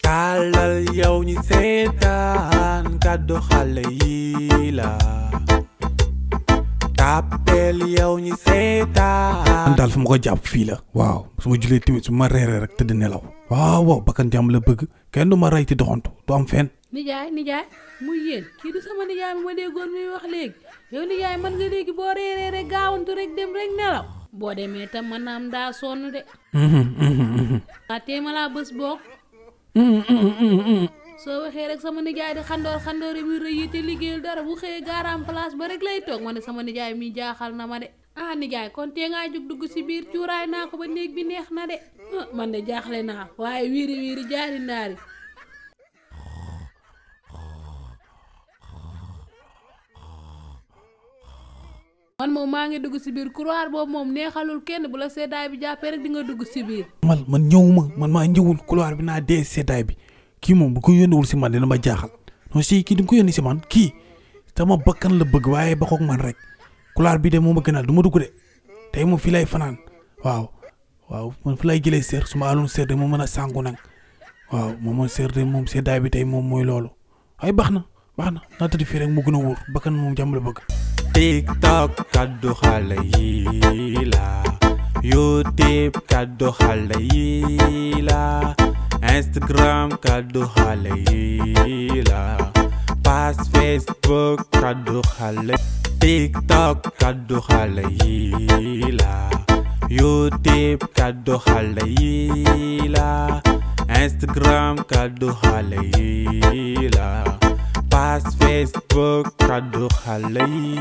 tàllal yow ñi seetaan kàddu xale yi la tàppeel yow ñi seetaan man daal fu ma ko jàpp fii la waaw su ma julee tamit su ma reeree rek tëdd nelaw waaw bakkan jàmm la bëgg kenn du ma rey ti doxantu du am fenn nijaay muy yéen kii du sama nijaay mi ma déggoon muy wax léegi yow nijaay man nga léegi boo reeree rek gaawantu rek dem rek nelaw boo demee tam man naam daa sonn de waa téema laa bés boog soo waxee rek sama nijaay di xandoor yi muy rëy yi te liggéeyul dara bu xëyee gaaraam place ba rek lay toog ma ne sama nijaay mi jaaxal na ma de nijaay kon tee ngaa jug dugg si biir cuuraay naa ko ba néeg bi neex na de man de jaaxle naa waaye wiiri jaari naari man moom maa ngi dugg si biir couloir boobu moom neexalul kenn bu la seddaay bi jàppee rek di nga dugg si biir man ñëwuma man maa ñëwul couloir bi naa dee seddaay bi kii moom bu ko yónniwul si man dina ma jaaxal non si kii di nga ko yónni si man kii sama bakkan la bëgg waaye bakkoog man rek couloir bi de moom a gënal du ma dugg de tey moom fii lay fanaan waaw man fi lay jëlee seer su ma aloon seer de moom mën a sàngu nag waaw moom seer de moom seddaay bi tey moom mooy loolu ay baax na naa tëdd fii rek mu gën a wóor bakkan moom jàmm la bëgg TikTok kaddu xale yi la YouTube kaddu xale yi la Instagram kaddu xale yi la page Facebook kaddu xale TikTok kaddu xale yi la YouTube kaddu xale yi la Instagram kaddu xale yi la page Facebook kaddu xale yi